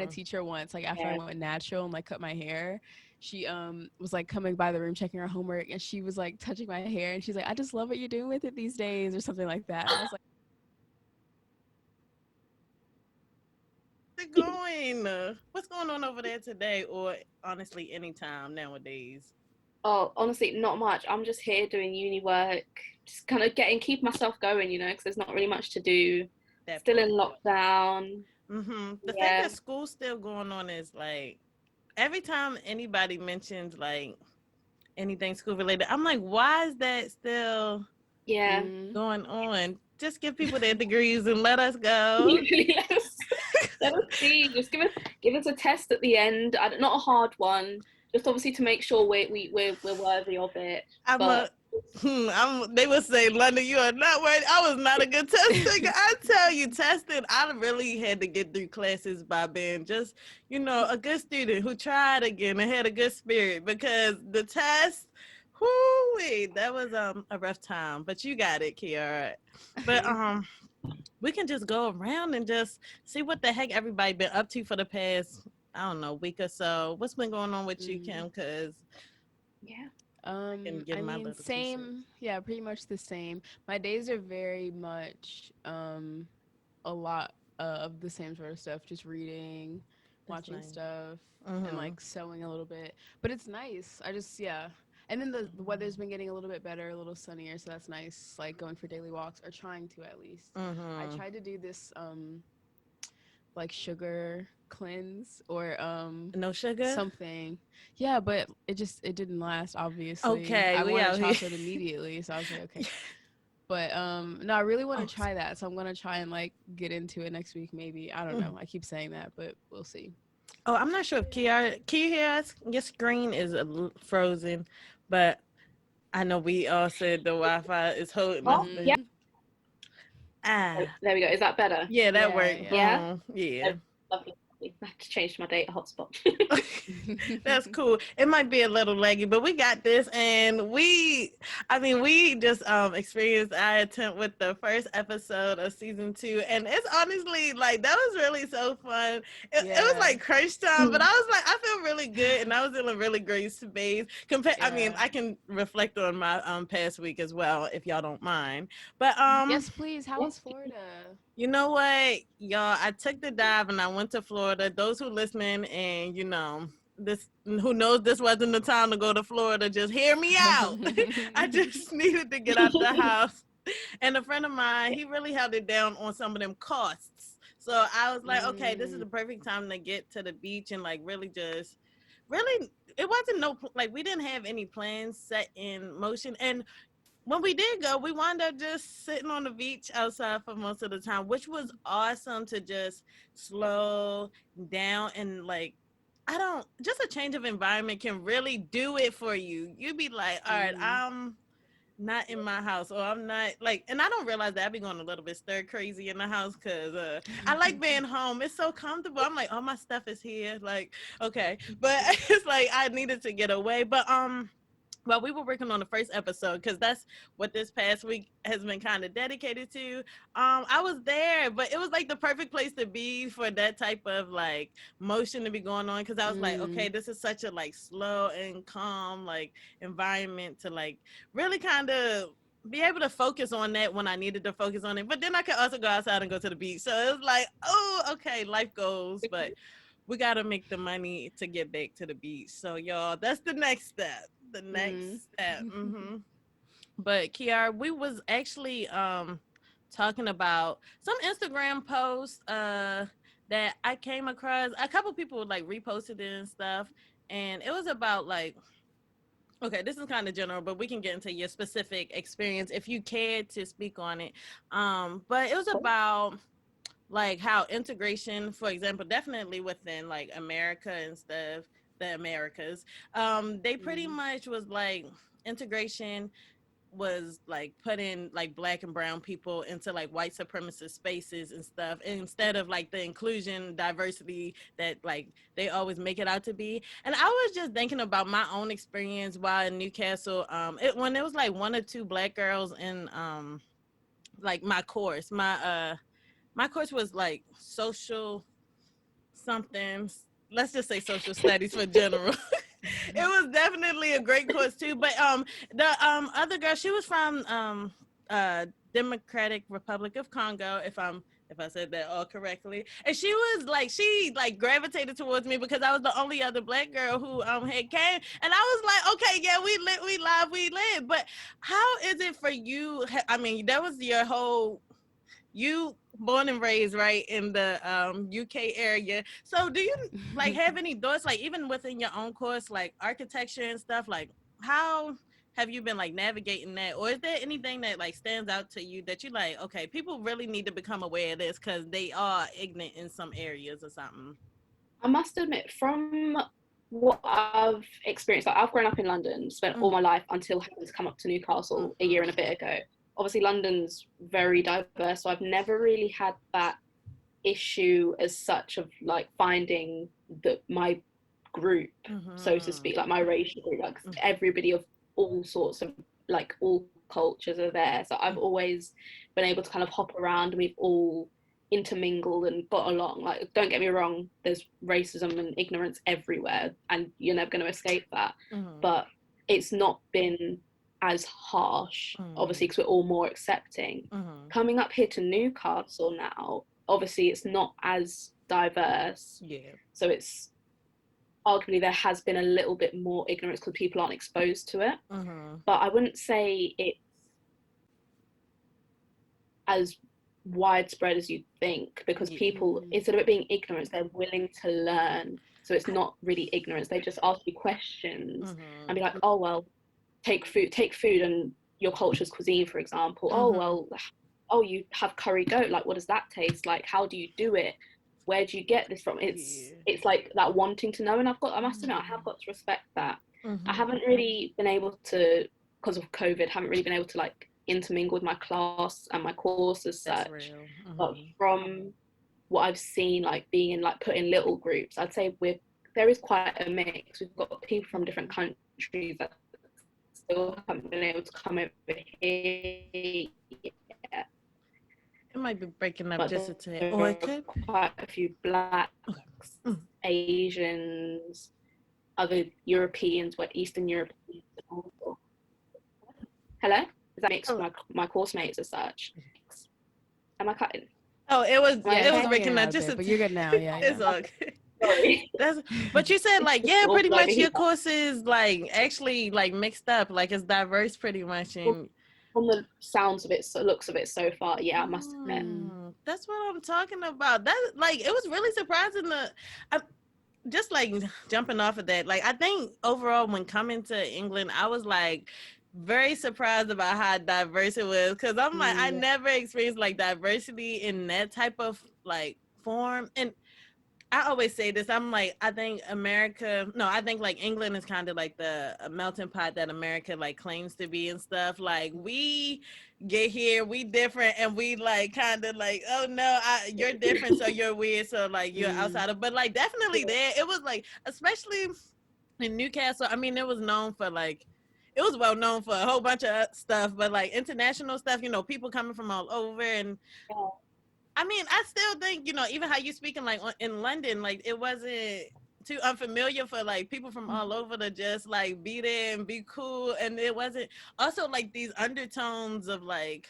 had a teacher once, like after I went natural and like cut my hair, she was like coming by the room checking her homework, and she was like touching my hair, and she's like, I just love what you're doing with it these days, or something like that. And I was like, How's it going? What's going on over there today, or honestly, anytime nowadays? Oh, honestly, not much. I'm just here doing uni work, just kind of keep myself going, because there's not really much to do. That Still in part. lockdown. The fact Yeah, that school's still going on is like every time anybody mentions like anything school related, I'm like, why is that still yeah. going on? Just give people their degrees and let us go. Literally, let us see. Just give us a test at the end. Not a hard one. Just obviously to make sure we're worthy of it. I'm But a they would say, London, you are not worried. I was not a good test taker. I tell you, testing, I really had to get through classes by being just, a good student who tried again and had a good spirit, because the test, whoo, that was a rough time. But you got it, Kiara. But we can just go around and just see what the heck everybody been up to for the past, I don't know, week or so. What's been going on with you, Kim? Because yeah. I can give I my mean, little 2 cents. same, yeah, pretty much the same. My days are very much a lot of the same sort of stuff, just reading, That's watching nice. stuff, and Mm-hmm. like sewing a little bit. But it's nice. I just, yeah. And then the weather's been getting a little bit better, a little sunnier, so that's nice. Like going for daily walks, or trying to at least. I Mm-hmm. tried to do this like sugar cleanse, or No sugar? something. Yeah, but it didn't last, obviously. Okay, I we wanted out here. chocolate immediately, so I was like, okay. But no, I really want to Oh, try that. So I'm gonna try and like get into it next week, maybe. I don't know. I keep saying that, but we'll see. oh, I'm not sure if Kiara, can you hear us? Your screen is frozen, but I know we all said the Wi-Fi is holding us Oh, there. yeah. Mhm. Ah, There we go. Is that better? yeah, that Yeah, worked. yeah. Yeah. Yeah. Oh, lovely. I have to change my data hotspot. That's cool. It might be a little laggy, but we got this. And we just experienced our attempt with the first episode of season 2. And it's honestly like that was really so fun. It was Yeah. like crunch time, but I was like, I feel really good and I was in a really great space. Yeah. I can reflect on my past week as well, if y'all don't mind. But Yes, please. How was Yes. Florida? you know what, y'all? I took the dive and I went to Florida. Those who listening and this who knows this wasn't the time to go to Florida, just hear me out. I just needed to get out the house. And a friend of mine, he really held it down on some of them costs. So I was like, okay, this is Mm. the perfect time to get to the beach and like really just really it wasn't no like we didn't have any plans set in motion. And when we did go, we wound up just sitting on the beach outside for most of the time, which was awesome to just slow down and like I don't just a change of environment can really do it for you. You'd be like, all right, Mhm. I'm not in my house, or I'm not like, and I don't realize that I be going a little bit stir crazy in the house because I like being home. It's so comfortable. I'm like, all my stuff is here. Like, okay, but it's like I needed to get away. But well, we were working on the first episode because that's what this past week has been kind of dedicated to. I was there, but it was like the perfect place to be for that type of like motion to be going on because I was like, okay, Mm. this is such a like slow and calm like environment to like really kind of be able to focus on that when I needed to focus on it. But then I could also go outside and go to the beach. So it was like, oh, okay, life goes, but we got to make the money to get back to the beach. So y'all, that's the next step. The Mm. next step. But Kiara, we was actually talking about some Instagram posts that I came across. A couple people like reposted it and stuff, and it was about like, okay, this is kind of general, but we can get into your specific experience if you cared to speak on it. But it was about like how integration, for example, definitely within like America and stuff, the Americas, they pretty Mm. much was like integration was like putting like black and brown people into like white supremacist spaces and stuff instead of like the inclusion diversity that like they always make it out to be. And I was just thinking about my own experience while in Newcastle, when it was like one or two black girls in like my course was like social something. Let's just say social studies for general. It was definitely a great course too. But the other girl, she was from Democratic Republic of Congo, if I said that all correctly. And she gravitated towards me because I was the only other Black girl who had came. And I was like, okay, yeah, we lit, we live, we lit. But how is it for you? I mean, that was your whole, you born and raised right in the UK area. So do you like have any thoughts, like even within your own course, like architecture and stuff, like how have you been like navigating that? Or is there anything that like stands out to you that you like, okay, people really need to become aware of this because they are ignorant in some areas or something? I must admit, from what I've experienced, like I've grown up in London, spent all my life until having to come up to Newcastle a year and a bit ago. Obviously, London's very diverse, so I've never really had that issue as such of like finding my group, so to speak, like my racial group, like everybody of all sorts of, like all cultures are there. So I've always been able to kind of hop around, and we've all intermingled and got along. Like, don't get me wrong, there's racism and ignorance everywhere, and you're never going to escape that. But it's not been as harsh, obviously, because we're all more accepting. Coming up here to Newcastle now, obviously it's not as diverse, so it's arguably there has been a little bit more ignorance because people aren't exposed to it. But I wouldn't say it's as widespread as you'd think, because people, instead of it being ignorance, they're willing to learn. So it's not really ignorance, they just ask you questions and be like, oh well, take food and your culture's cuisine, for example. Oh well, oh, you have curry goat, like what does that taste like, how do you do it, where do you get this from? It's like that wanting to know. And I must admit, I have got to respect that. I haven't really been able to, because of COVID, haven't really been able to like intermingle with my class and my course as such. But from what I've seen, like being in, like put in little groups, I'd say there is quite a mix. We've got people from different countries that still haven't been able to come over here yet. It might be breaking up just a tad. Or it could. Quite a few Blacks, Asians, other Europeans, Eastern Europeans. Hello? Is that mixed my course mates as such? Am I cutting? Oh, it was breaking up just a tad. But you're good now, yeah. It's all good. Sorry. But you said like, yeah, pretty much your course is like actually like mixed up, like it's diverse pretty much. And from the sounds of it, looks of it so far, yeah, I must admit. That's what I'm talking about. That, like, it was really surprising just like jumping off of that. Like, I think overall when coming to England, I was like very surprised about how diverse it was, because I'm like, I never experienced like diversity in that type of like form. And I always say this, I'm like, I think like England is kind of like the melting pot that America like claims to be and stuff. Like, we get here, we different, and we like kind of like, oh no, you're different, so you're weird, so like you're outside of, but like definitely there, it was like, especially in Newcastle, I mean, it was well known for a whole bunch of stuff, but like international stuff, you know, people coming from all over. And I mean, I still think, you know, even how you speaking like in London, like it wasn't too unfamiliar for like people from all over to just like be there and be cool. And it wasn't also like these undertones of like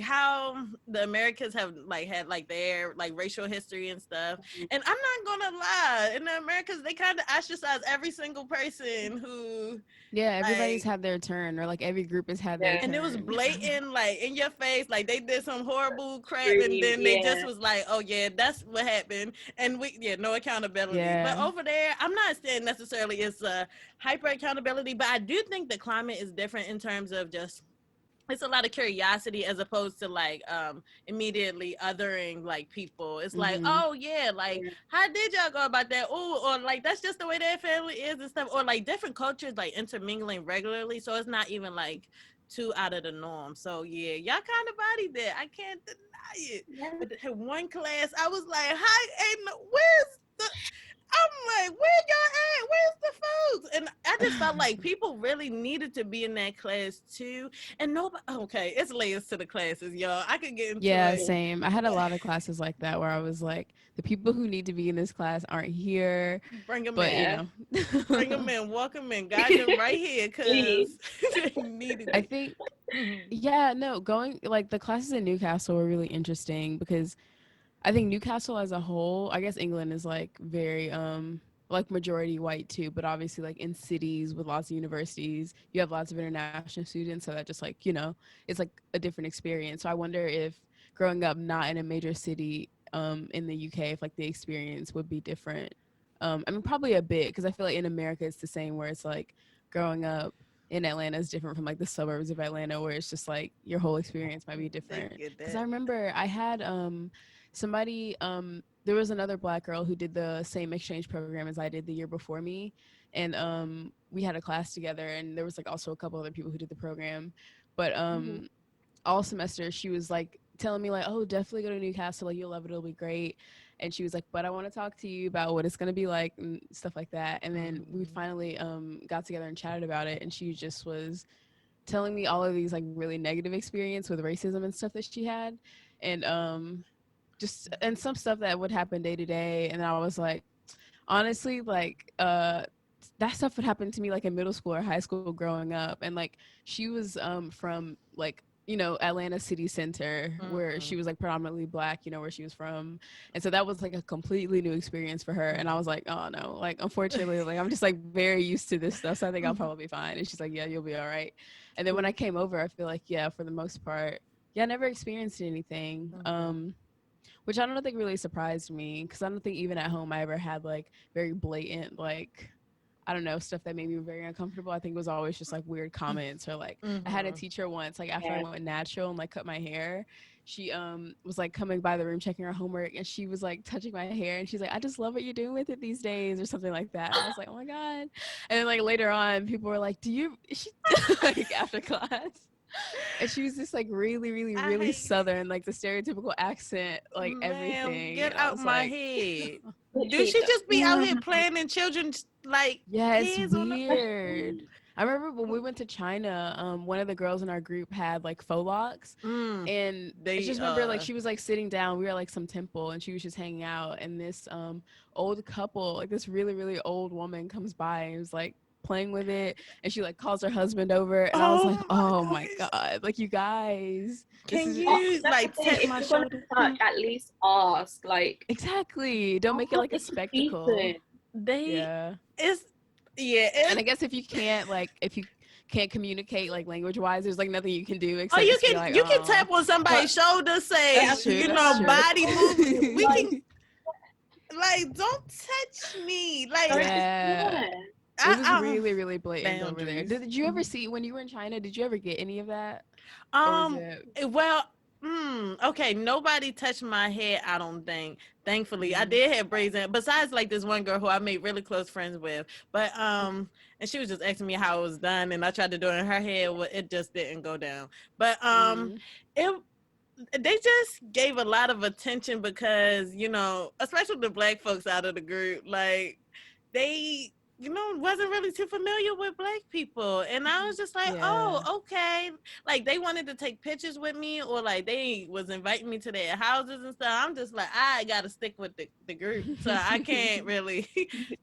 how the Americans have like had like their like racial history and stuff. And I'm not gonna lie, in the Americas, they kind of ostracize every single person who everybody's had their turn, or like every group has had their turn. And it was blatant, like in your face, like they did some horrible crap, and then they just was like, oh yeah, that's what happened, and no accountability. But over there, I'm not saying necessarily it's hyper accountability, but I do think the climate is different in terms of just, it's a lot of curiosity as opposed to like immediately othering like people. It's like, oh yeah, like how did y'all go about that? Oh, or like that's just the way their family is and stuff. Or like different cultures like intermingling regularly, so it's not even like too out of the norm. So yeah, y'all kind of bodied that. I can't deny it. But one class, I was like, hi, where's the? I'm like, where y'all at? Where's the food? And I just felt like people really needed to be in that class too. And nobody, okay, it's layers to the classes, y'all. I could get into Yeah, it. same. I had a lot of classes like that where I was like, the people who need to be in this class aren't here, Bring them but in. you know. Bring them in, walk them in, guide them right here because they needed I it. think, yeah, no, going like the classes in Newcastle were really interesting because I think Newcastle as a whole, I guess England is like very like majority white too, but obviously like in cities with lots of universities, you have lots of international students, so that just like, you know, it's like a different experience. So I wonder if growing up not in a major city in the UK, if like the experience would be different. I mean probably a bit because I feel like in America it's the same where it's like growing up in Atlanta is different from like the suburbs of Atlanta where it's just like your whole experience might be They different. get Because I that. remember I had somebody there was another Black girl who did the same exchange program as I did the year before me, and we had a class together, and there was like also a couple other people who did the program, but all semester she was like telling me like, oh, definitely go to Newcastle, like you'll love it, it'll be great. And she was like, but I want to talk to you about what it's going to be like and stuff like that. And then we finally got together and chatted about it, and she just was telling me all of these like really negative experience with racism and stuff that she had, and just and some stuff that would happen day to day. And I was like, honestly, like that stuff would happen to me like in middle school or high school growing up. And like she was from like, you know, Atlanta city center where she was like predominantly Black, you know, where she was from. And so that was like a completely new experience for her. And I was like, oh no, like unfortunately, like I'm just like very used to this stuff, so I think I'll probably be fine. And she's like, yeah, you'll be all right. And then when I came over, I feel like, yeah, for the most part, yeah, I never experienced anything. Which I don't think really surprised me, because I don't think even at home I ever had like very blatant like, I don't know, stuff that made me very uncomfortable. I think it was always just like weird comments or like I had a teacher once, like after I went natural and like cut my hair, she was like coming by the room checking her homework, and she was like touching my hair, and she's like, I just love what you're doing with it these days or something like that. And I was like, oh my God. And then like later on people were like, do you she like after class, and she was just like really, really, really southern, like the stereotypical accent, like everything. Get And I out was my like, head. Do she just be out here playing in children's like yeah, it's kids on the weird. I remember when we went to China, one of the girls in our group had like faux locks, and I they just remember like she was like sitting down. We were at like some temple, and she was just hanging out, and this old couple, like this really, really old woman, comes by and was like playing with it, and she like calls her husband over, and I was like, oh my God, like you guys, this can is you like tap if my you're gonna shoulder? touch, at least ask. Like, exactly, don't make it like a spectacle. They Yeah. it's And I guess if you can't like, if you can't communicate like language wise, there's like nothing you can do oh, except just be like, you can oh, tap on somebody's shoulder, say, that's true, you that's know, true. body movement. We Like, can like don't touch me. Like Yeah, it was really, really blatant over there. boundaries. Did you ever see when you were in China? Did you ever get any of that? Or was it? Well, okay, nobody touched my hair, I don't think. Thankfully, I did have braids in, besides like this one girl who I made really close friends with. But and she was just asking me how it was done, and I tried to do it in her hair, well, it just didn't go down. But it they just gave a lot of attention because, you know, especially the Black folks out of the group, like they, you know, wasn't really too familiar with Black people. And I was just like, oh, okay. Like they wanted to take pictures with me, or like they was inviting me to their houses and stuff. I'm just like, I gotta stick with the group. So I can't really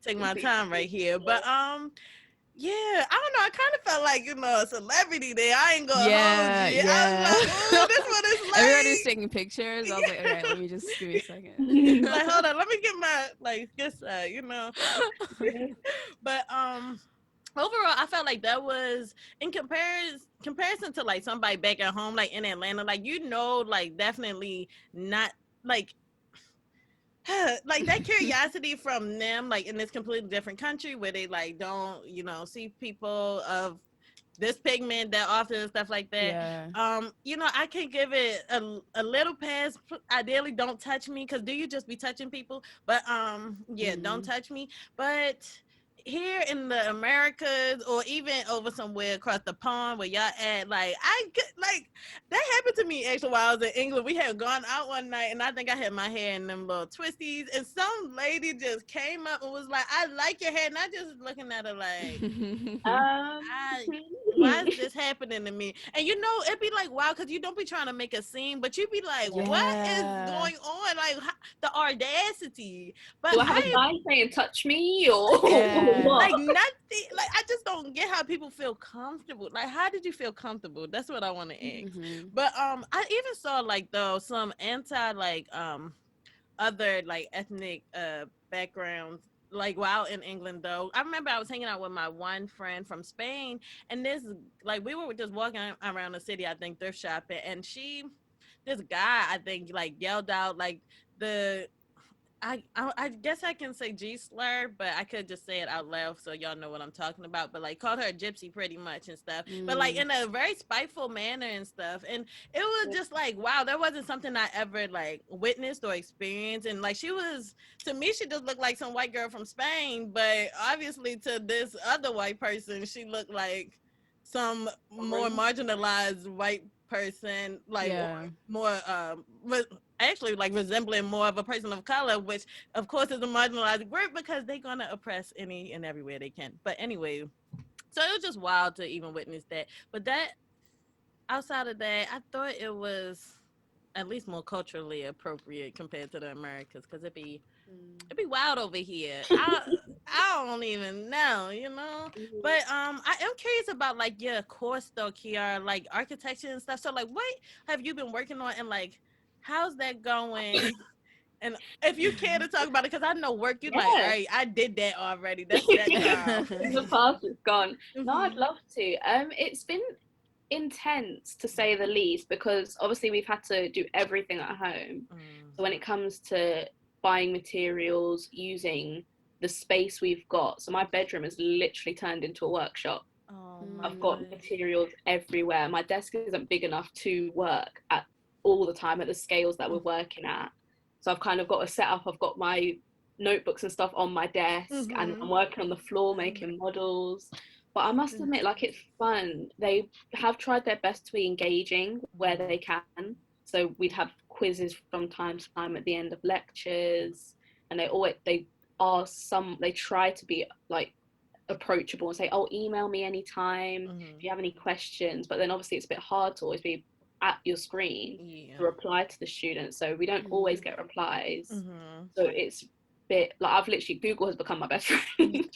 take my time right here. But yeah, I don't know. I kind of felt like, you know, a celebrity there. I ain't gonna hold you. Yeah. I was like, oh, this what it's like. Everybody was taking pictures. I was like, okay, let me just give me a second. Like, hold on, let me get my like this side, you know. But overall, I felt like that was in comparison to like somebody back at home, like in Atlanta, like, you know, like definitely not like like that curiosity from them, like in this completely different country where they like don't, you know, see people of this pigment that often and stuff like that. Yeah. You know, I can give it a little pass. Ideally, don't touch me, because do you just be touching people? But yeah, don't touch me. But here in the Americas, or even over somewhere across the pond where y'all at, like that happened to me actually while I was in England. We had gone out one night, and I think I had my hair in them little twisties, and some lady just came up and was like, "I like your hair," and I just looking at her like, why is this happening to me? And you know, it'd be like, wow, because you don't be trying to make a scene, but you'd be like, what is going on? Like the audacity. But do I have a sign saying "touch me" or what? like nothing? Like I just don't get how people feel comfortable. Like, how did you feel comfortable? That's what I want to ask. But I even saw like though some anti like other like ethnic backgrounds. Like while in England though, I remember I was hanging out with my one friend from Spain, and this like we were just walking around the city, I think thrift shopping, and this guy I think like yelled out like the I guess I can say G slur, but I could just say it out loud so y'all know what I'm talking about. But like called her a gypsy pretty much and stuff, but like in a very spiteful manner and stuff. And it was just like, wow, that wasn't something I ever like witnessed or experienced. And like she was, to me, she just looked like some white girl from Spain, but obviously to this other white person, she looked like some more marginalized white person, like more actually like resembling more of a person of color, which of course is a marginalized group because they're gonna oppress any and everywhere they can. But anyway, so it was just wild to even witness that. But that outside of that, I thought it was at least more culturally appropriate compared to the Americas, because it'd be wild over here. I don't even know, you know. But I am curious about like your course though, Kiara, like architecture and stuff. So like, what have you been working on, and like, how's that going? And if you care to talk about it, because I know work, you like, all right, I did that already. That's that. The past is gone. No, I'd love to. It's been intense to say the least, because obviously we've had to do everything at home. So when it comes to buying materials, using the space we've got, so my bedroom is literally turned into a workshop. I've got materials everywhere. My desk isn't big enough to work at all the time at the scales that we're working at. So I've kind of got a setup. I've got my notebooks and stuff on my desk, and I'm working on the floor making models. But I must admit, like, it's fun. They have tried their best to be engaging where they can. So we'd have quizzes from time to time at the end of lectures, and they try to be like approachable and say, oh, email me anytime if you have any questions. But then obviously it's a bit hard to always be at your screen to reply to the students, so we don't always get replies. So it's a bit like, I've literally, Google has become my best friend.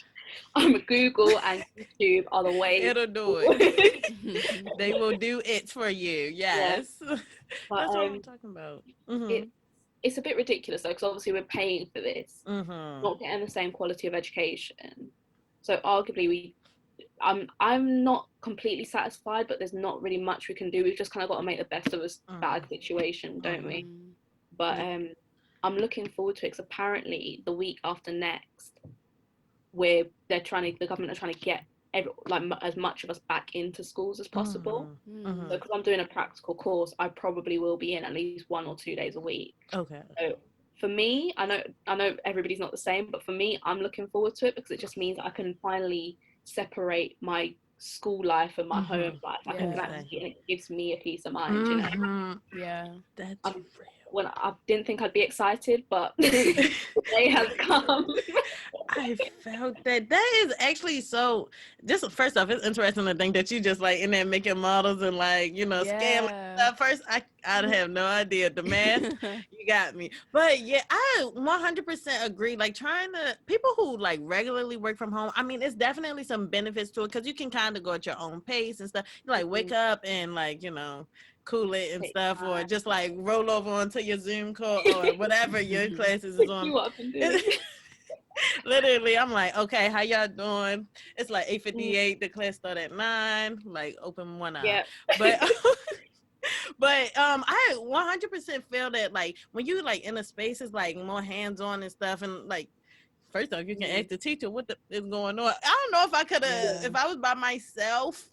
I'm a Google and YouTube are the way. It'll do it. They will do it for you. Yes. But, that's what I'm talking about. It's a bit ridiculous though, because obviously we're paying for this, not getting the same quality of education. So arguably I'm not completely satisfied, but there's not really much we can do. We've just kind of got to make the best of a bad situation, don't we? But I'm looking forward to it, because apparently the week after next, where the government are trying to get as much of us back into schools as possible. So because I'm doing a practical course, I probably will be in at least 1 or 2 days a week. Okay. So for me, I know everybody's not the same, but for me, I'm looking forward to it, because it just means I can finally separate my school life and my home life. I can actually, and it gives me a peace of mind, you know. Yeah, that's real. When I didn't think I'd be excited, but the day has come. I felt that. That is actually so. Just first off, it's interesting to think that you just like in there making models and like, you know, scaling stuff. First, I'd have no idea the math. You got me. But yeah, I 100% agree. Like people who like regularly work from home, I mean, it's definitely some benefits to it, because you can kind of go at your own pace and stuff. You like wake up and like, you know, cool it and stuff, or just like roll over onto your Zoom call or whatever your classes is on. Literally, I'm like, okay, how y'all doing? It's like 8:58. The class start at 9. Like, open one eye. Yeah. But I 100% feel that like when you like in a space is like more hands-on and stuff, and like first off, you can ask the teacher what is going on. I don't know if I could have if I was by myself.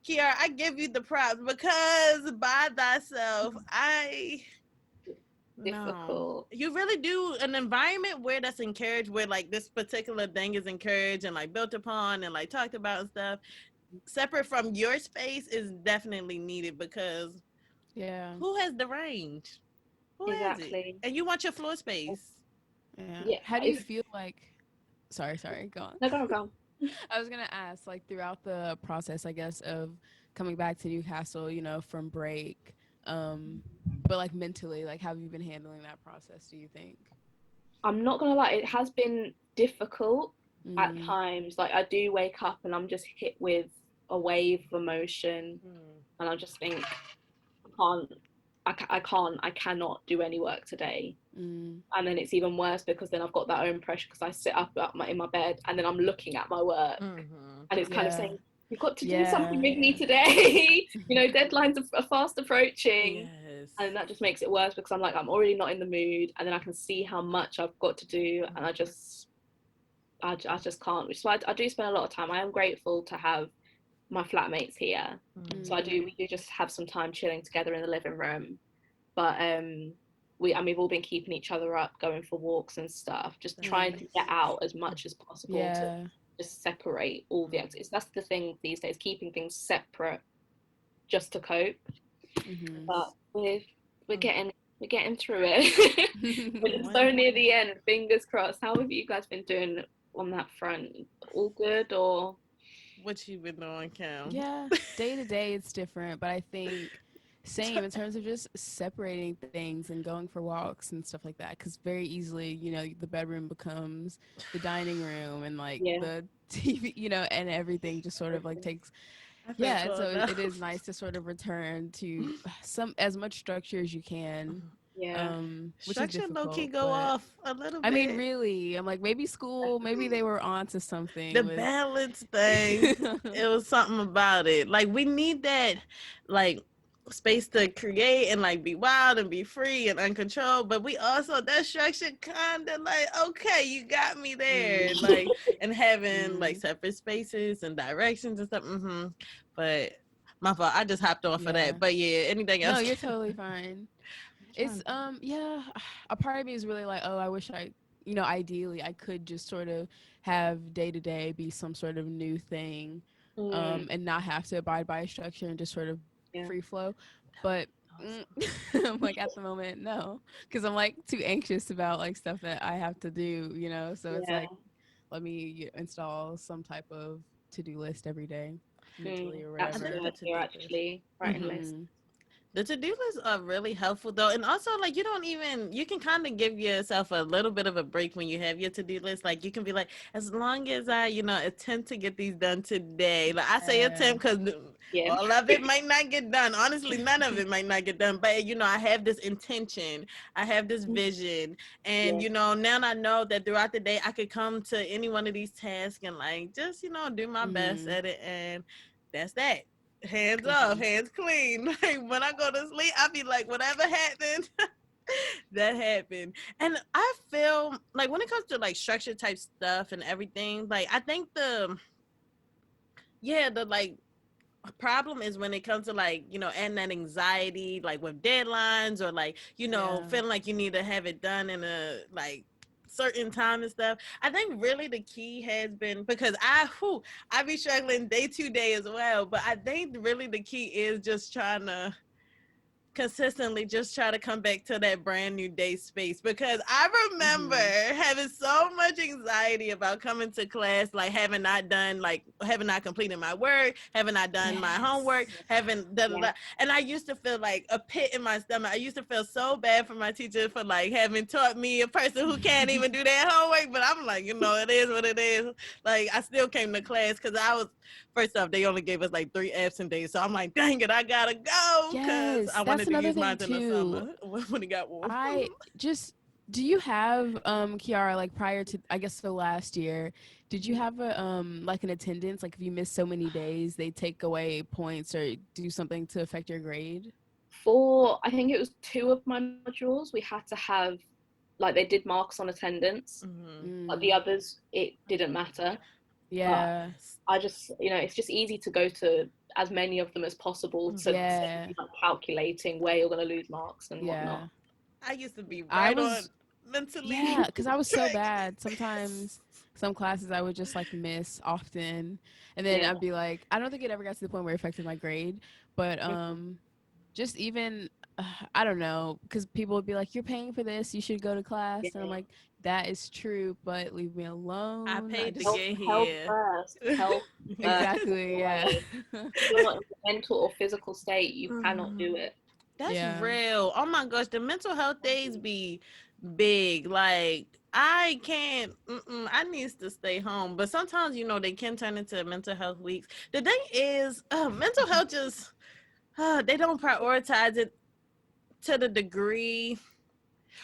Kiara, I give you the props, because by thyself, difficult. You really do an environment where that's encouraged, where like this particular thing is encouraged and like built upon and like talked about and stuff, separate from your space, is definitely needed, because who has the range? Who has it? Exactly. And you want your floor space. Yeah. How do you feel like? Sorry, go on. No, go. I was gonna ask, like, throughout the process, I guess, of coming back to Newcastle, you know, from break, but like mentally, like, how have you been handling that process, do you think? I'm not gonna lie, it has been difficult at times. Like, I do wake up and I'm just hit with a wave of emotion, and I just think, I cannot do any work today. And then it's even worse because then I've got that own pressure, because I sit up in my bed and then I'm looking at my work, and it's kind of saying, you've got to do something with me today. You know, deadlines are fast approaching. And that just makes it worse, because I'm like, I'm already not in the mood, and then I can see how much I've got to do, and I just can't. Which is why I do spend a lot of time. I am grateful to have my flatmates here, so we do just have some time chilling together in the living room. But we've all been keeping each other up, going for walks and stuff, just trying to get out as much as possible to just separate all the activities. That's the thing these days, keeping things separate just to cope. But we're getting through it. We're so near the end. Fingers crossed. How have you guys been doing on that front? All good, or what you been doing, Kim? Yeah, day to day it's different, but I think same in terms of just separating things and going for walks and stuff like that, because very easily, you know, the bedroom becomes the dining room, and like the TV, you know, and everything just sort of like takes so it is nice to sort of return to as much structure as you can. Which structure is low-key go off a little bit. I mean, really, I'm like, maybe school, maybe they were onto something. The balance thing, it was something about it. Like, we need that, like, space to create and like be wild and be free and uncontrolled, but we also, that structure kind of like, okay, you got me there. Like, and having like separate spaces and directions and stuff. But my fault, I just hopped off of that. But yeah, anything else? No, you're totally fine. It's a part of me is really like, oh, I wish you know, ideally I could just sort of have day to day be some sort of new thing, and not have to abide by a structure and just sort of free flow. But I'm like, at the moment, no, because I'm like too anxious about like stuff that I have to do, you know. So it's like, let me install some type of to-do list every day, mentally or whatever. You're actually writing lists. The to-do lists are really helpful though. And also, like, you can kind of give yourself a little bit of a break when you have your to-do list. Like, you can be like, as long as I, you know, attempt to get these done today. Like, I say attempt because all of it might not get done. Honestly, none of it might not get done. But, you know, I have this intention. I have this vision. And, you know, now I know that throughout the day, I could come to any one of these tasks and, like, just, you know, do my best at it. And that's that. Hands off, hands clean. Like, when I go to sleep, I be like, whatever happened, that happened. And I feel like when it comes to like structure type stuff and everything, like, I think the like problem is when it comes to like, you know, adding that anxiety, like with deadlines, or like, you know, feeling like you need to have it done in a like certain time and stuff. I think really the key has been, because I be struggling day to day as well, but I think really the key is just trying to consistently just try to come back to that brand new day space, because I remember having so much anxiety about coming to class, like having not completed my work, having not done my homework, having and I used to feel like a pit in my stomach. I used to feel so bad for my teacher for like having taught me, a person who can't even do their homework. But I'm like, you know, it is what it is. Like, I still came to class because first off, they only gave us like 3 absent days. So I'm like, dang it, I gotta go, because I wanted to use mine in the summer when it got warm. Do you have, Kiara, like prior to, I guess, the last year, did you have a like an attendance? Like, if you miss so many days, they take away points or do something to affect your grade? For, I think it was 2 of my modules, we had to have, like, they did marks on attendance, but the others, it didn't matter. Yeah. But I just, you know, it's just easy to go to as many of them as possible to like calculating where you're going to lose marks and whatnot. I used to be I right on was, mentally. yeah, because I was so track. bad. Sometimes some classes I would just like miss often, and then Yeah. I'd be like, I don't think it ever got to the point where it affected my grade, but just even I don't know, because people would be like, "You're paying for this, you should go to class," and I'm Yeah. like, "That is true, but leave me I alone." I paid to just get Health here. first. Health first. exactly, yeah, Like, if you're not in a mental or physical state, you cannot Mhm. do it. That's yeah, real. Oh my gosh, the mental health days be big. Like I can't. I needs to stay home. But sometimes they can turn into mental health weeks. The thing is, mental health just they don't prioritize it to the degree.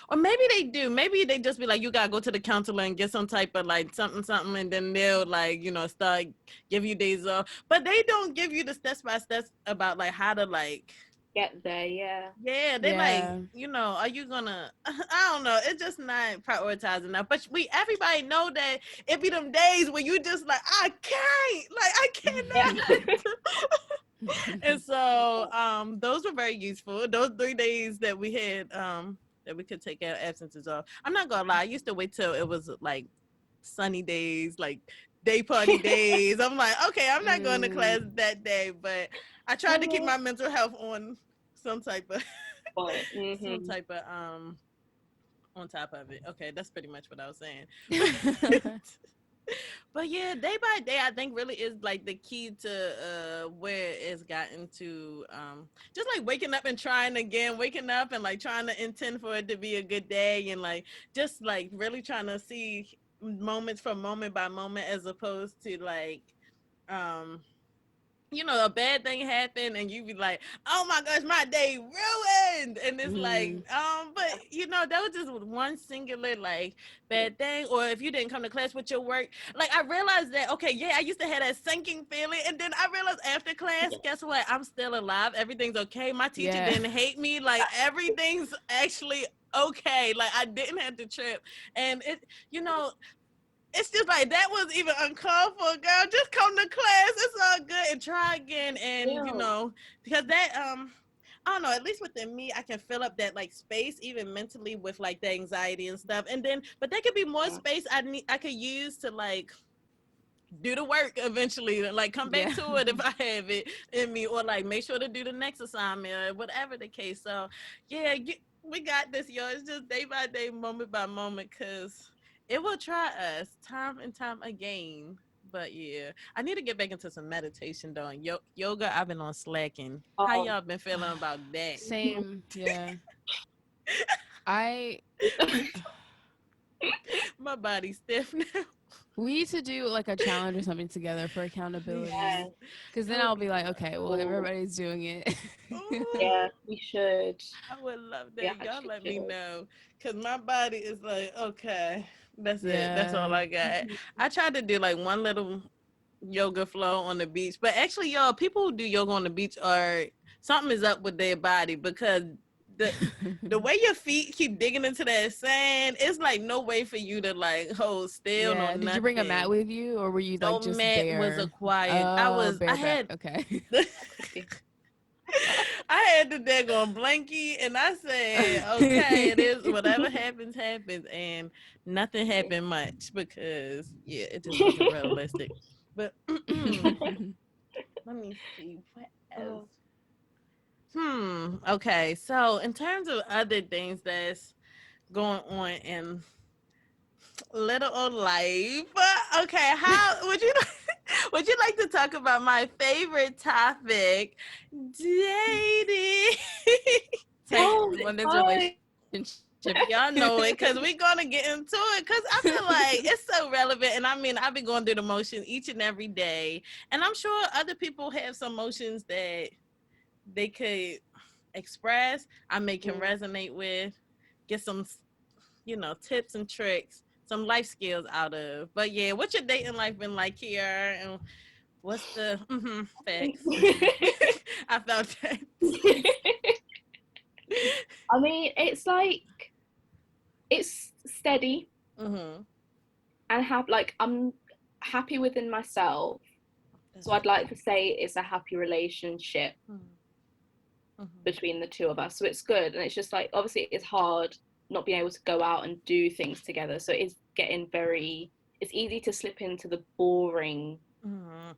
Or maybe they do. Maybe they just be like, you gotta go to the counselor and get some type of like something, and then they'll like, start give you days off. But they don't give you the steps by steps about like how to like. Get there, yeah. Yeah, they like, yeah, are you gonna? I don't know. It's just not prioritized enough. But everybody know that it be them days where you just like, I can't, like, I Yeah. cannot. And so, those were very useful. Those 3 days that we had, that we could take our absences off. I'm not gonna lie. I used to wait till it was like sunny days, like day party days. I'm like, okay, I'm not going to class that day, but I tried to keep my mental health on some type of some Mm-hmm. type of on top of it. Okay, that's pretty much what I was saying. But yeah, day by day, I think really is like the key to where it's gotten to. Just like waking up and trying again, waking up and like trying to intend for it to be a good day, and like just like really trying to see moments from moment by moment, as opposed to like um a bad thing happened and you be like, oh my gosh, my day ruined. And it's like, but that was just one singular like bad thing. Or if you didn't come to class with your work, like I realized that, okay, yeah, I used to have that sinking feeling. And then I realized after class, guess what? I'm still alive. Everything's okay. My teacher yeah, didn't hate me. Like everything's actually okay. Like I didn't have to trip. And it's just like that was even uncalled for, girl. Just come to class. It's all good and try again. And because that I don't know, at least within me, I can fill up that like space even mentally with like the anxiety and stuff. And then but there could be more space I could use to like do the work eventually, like come back yeah. to it if I have it in me, or like make sure to do the next assignment or whatever the case. So yeah, we got this, yo. It's just day by day, moment by moment, because it will try us time and time again. But yeah, I need to get back into some meditation though. And yoga, I've been on slacking. How Oh. y'all been feeling about that? Same, yeah. I My body's stiff now. We need to do like a challenge or something together for accountability. Yeah. Because then I'll be like, okay, well, everybody's doing it. Yeah, we should. I would love We that. Y'all actually let me should. know. Because my body is like, okay, that's it. That's all yeah. I got. I tried to do like one little yoga flow on the beach. But actually, y'all, people who do yoga on the beach are, something is up with their body, because the way your feet keep digging into that sand, it's like no way for you to like hold still, no yeah. Did you bring a mat nothing. with you or were you like No just mat was bare? acquired. Oh, I bareback. had Okay. I had the daggone blankie, and I said, okay, it is whatever happens, happens. And nothing happened much because, yeah, it just wasn't realistic. But let me see. What else? Okay. So, in terms of other things that's going on in little old life, okay, how would you would you like to talk about my favorite topic, dating? When there's a Hi. relationship. Y'all know it because we're gonna get into it because I feel like it's so relevant. And I mean, I've been going through the motions each and every day, and I'm sure other people have some motions that they could express, I may can resonate with, get some tips and tricks, some life skills out of. But yeah, what's your dating life been like here, and what's the facts? I felt that. I mean, it's like it's steady and I'm happy within myself. So I'd like to say it's a happy relationship. between the two of us, so it's good. And it's just like, obviously it's hard not being able to go out and do things together, so it's getting very, it's easy to slip into the boring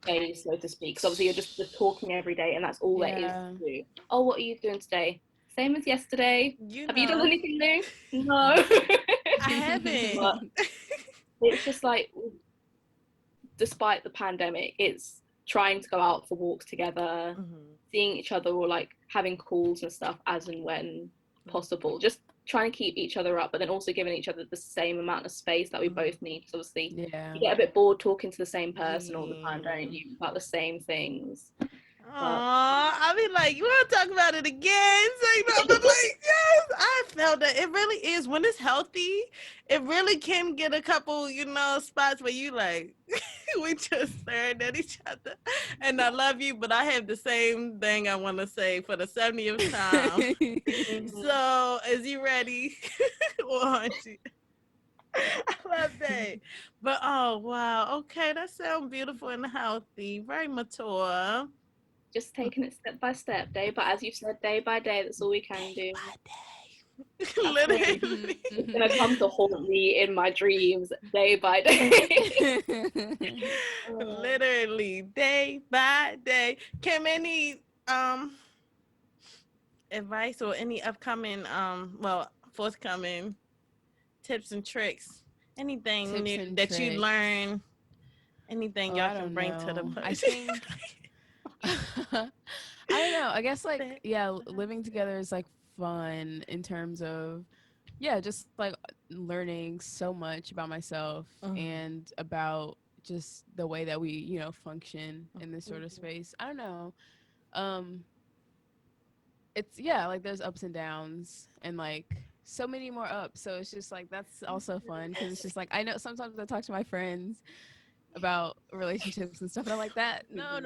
phase, so to speak, because obviously you're just talking every day and that's all there is to do. Oh, what are you doing today? Same as yesterday. Have you done anything new? No. I haven't. But it's just like, despite the pandemic, it's trying to go out for walks together, seeing each other, or like having calls and stuff as and when possible, just trying to keep each other up, but then also giving each other the same amount of space that we both need, because obviously you get a bit bored talking to the same person all the time, don't you, about the same things. I mean, like, you want to talk about it again? So, you know, but like, yes, I felt that it really is, when it's healthy, it really can get a couple, you know, spots where you like, we just staring at each other, and I love you, but I have the same thing I want to say for the 70th time. So, is you ready? Or aren't you? I love that. But, oh, wow. Okay, that sounds beautiful and healthy. Very mature. Just taking it step by step, day, but as you've said, day by day, that's all we can do. Literally. It's gonna come to haunt me in my dreams day by day. Literally, day by day. Kim, any advice or any upcoming forthcoming tips and tricks? Anything new that you learn? Anything y'all can bring to the party? I think I don't know. I guess like, yeah, living together is like fun in terms of, yeah, just like learning so much about myself and about just the way that we, you know, function in this sort of space. I don't know. It's, yeah, like there's ups and downs and like so many more ups. So it's just like, that's also fun because it's just like, I know sometimes I talk to my friends about relationships and stuff, and I'm like, that no.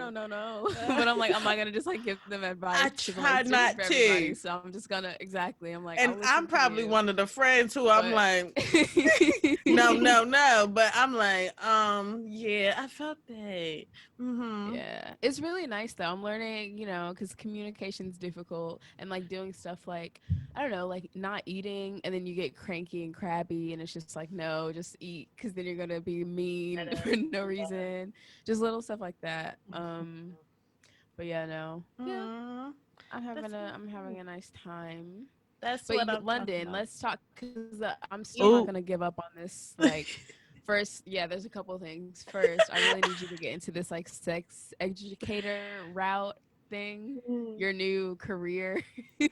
But I'm like, I'm not gonna just like give them advice. I try not to. Everybody, so I'm just gonna, exactly. I'm like, and I'm probably one of the friends who I'm like, no. But I'm like, yeah, I felt that. Yeah, it's really nice though. I'm learning, you know, because communication's difficult, and like doing stuff like, I don't know, like not eating, and then you get cranky and crabby, and it's just like, no, just eat, because then you're gonna be mean for no reason. Just little stuff like that. But yeah, no, yeah, I'm having a nice time. That's but what I'm London. Let's talk, because I'm still not gonna give up on this. Like, first, yeah, there's a couple of things. First, I really need you to get into this like sex educator route thing, your new career.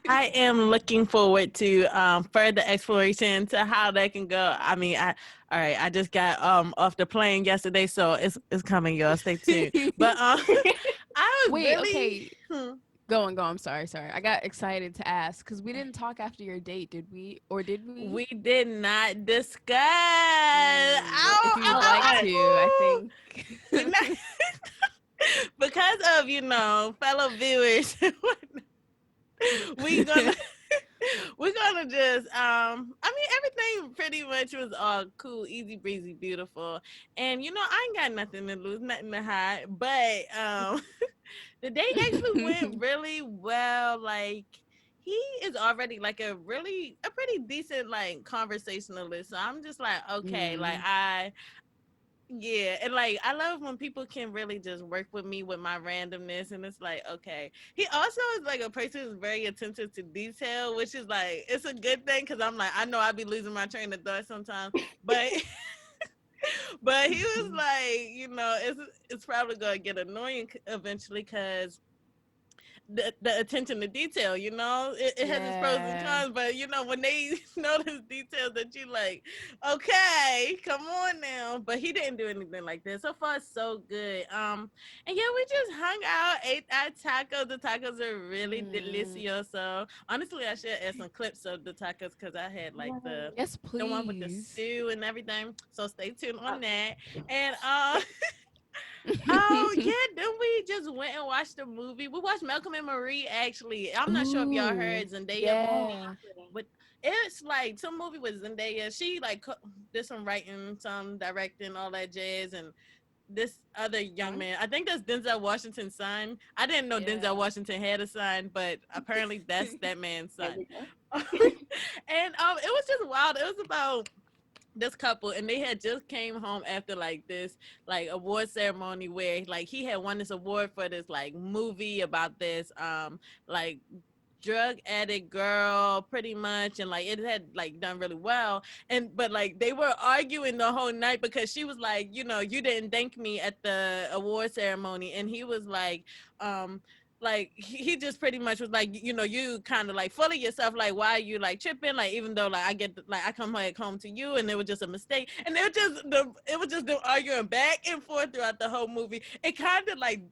I am looking forward to further exploration to how that can go. I mean, I just got off the plane yesterday, so it's coming, y'all. Stay tuned. But I was okay. Go on. I'm sorry. I got excited to ask because we didn't talk after your date, did we? Or did we? We did not discuss. If you'd like to, I think. Because of, you know, fellow viewers, we're gonna just I mean, everything pretty much was all cool, easy breezy, beautiful, and you know, I ain't got nothing to lose, nothing to hide, but the date actually went really well. Like, he is already like a pretty decent like conversationalist, so I'm just like, okay, like yeah, and like I love when people can really just work with me with my randomness, and it's like, okay. He also is like a person who's very attentive to detail, which is like, it's a good thing, because I'm like, I know I'd be losing my train of thought sometimes, but but he was like, you know, it's probably gonna get annoying eventually, because the attention to detail, you know, it has its pros and cons, but you know, when they notice details that you like, okay, come on now. But he didn't do anything like that. So far, so good. And yeah, we just hung out, ate our tacos. The tacos are really delicious. So honestly, I should add some clips of the tacos, because I had like the one with the stew and everything. So stay tuned on that. And oh yeah, then we just went and watched the movie. We watched Malcolm and Marie, actually. I'm not sure if y'all heard Zendaya, but it's like some movie with Zendaya. She like did some writing, some directing, all that jazz, and this other young man. I think that's Denzel Washington's son. I didn't know Denzel Washington had a son, but apparently that's that man's son. And it was just wild. It was about this couple, and they had just came home after like this like award ceremony where like he had won this award for this like movie about this like drug addict girl pretty much, and like it had like done really well, and but like they were arguing the whole night because she was like, you know, you didn't thank me at the award ceremony, and he was like he just pretty much was like, you know, you kind of like full of yourself, like why are you like tripping, like even though like I get like I come like home to you and it was just a mistake, and it was just them arguing back and forth throughout the whole movie. It kind of like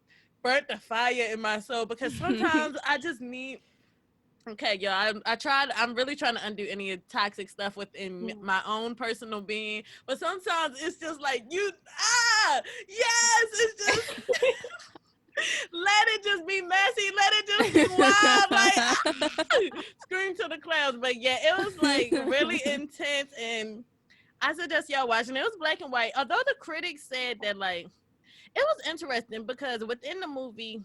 burnt the fire in my soul because sometimes I just need. Okay, y'all, I'm really trying to undo any toxic stuff within my own personal being, but sometimes it's just like yes, it's just let it just be messy, let it just be wild, like scream to the clouds. But yeah, it was like really intense, and I suggest y'all watching. It was black and white, although the critics said that like it was interesting because within the movie,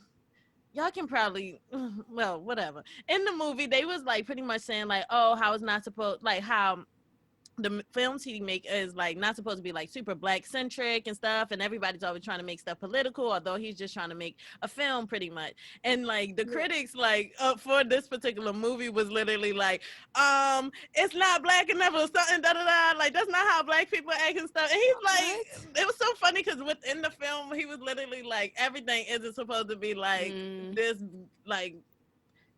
y'all can probably, well, whatever. In the movie, they was like pretty much saying like, oh, how it's not supposed, like how the films he make is like not supposed to be like super black centric and stuff, and everybody's always trying to make stuff political, although he's just trying to make a film pretty much. And like the critics like for this particular movie was literally like, it's not black enough or something, da da da, like that's not how black people act and stuff. And he's like, it was so funny because within the film he was literally like, everything isn't supposed to be like this like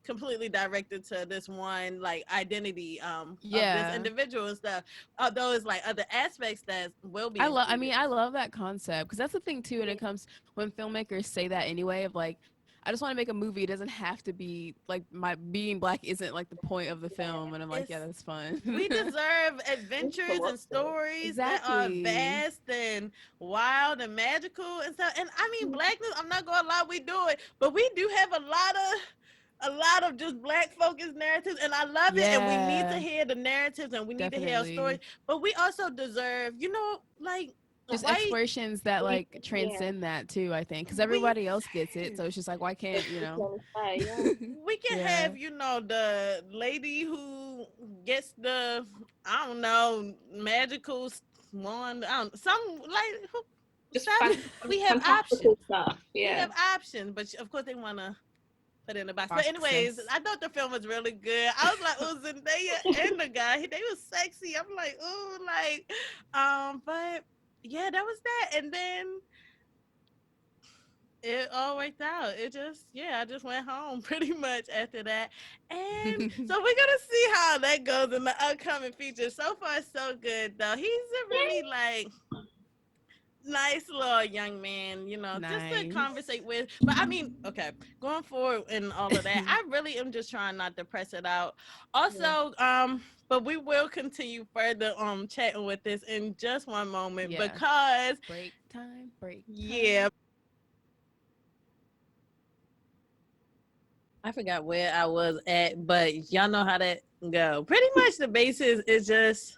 completely directed to this one like identity of this individual and stuff, although it's like other aspects that will be I love that concept, because that's the thing too when it comes when filmmakers say that anyway, of like, I just want to make a movie. It doesn't have to be like my being black isn't like the point of the film. And I'm like, yeah, that's fun. We deserve adventures and stories that are vast and wild and magical and stuff. And I mean, blackness, I'm not gonna lie, we do it, but we do have a lot of just black focused narratives, and I love it. And we need to hear the narratives, and we need to hear our stories, but we also deserve, you know, like just explorations that like transcend that too, I think, because everybody else gets it, so it's just like, why can't, you know, we can have, you know, the lady who gets the, I don't know, magical wand, some like just we have options stuff. We have options, but of course they want to put in the box. But anyways, I thought the film was really good. I was like, oh, Zendaya and the guy, they was sexy. I'm like, oh, like, but yeah, that was that. And then it all worked out. It just, I just went home pretty much after that. And so we're gonna see how that goes in the upcoming features. So far, so good though. He's a really like nice little young man, you know, just to conversate with. But I mean, okay, going forward and all of that, I really am just trying not to press it out. Also, but we will continue further chatting with this in just one moment because break time. Yeah. I forgot where I was at, but y'all know how that go. Pretty much the basis is just,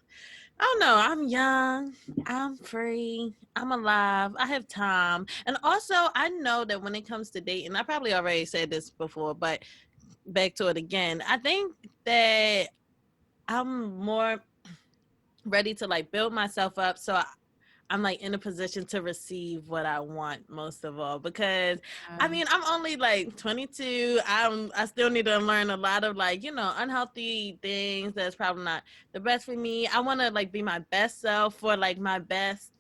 I don't know, I'm young, I'm free, I'm alive, I have time. And also, I know that when it comes to dating, I probably already said this before, but back to it again, I think that I'm more ready to like build myself up, so I'm like in a position to receive what I want most of all, because I mean, I'm only like 22. I still need to learn a lot of like, you know, unhealthy things that's probably not the best for me. I want to like be my best self for like my best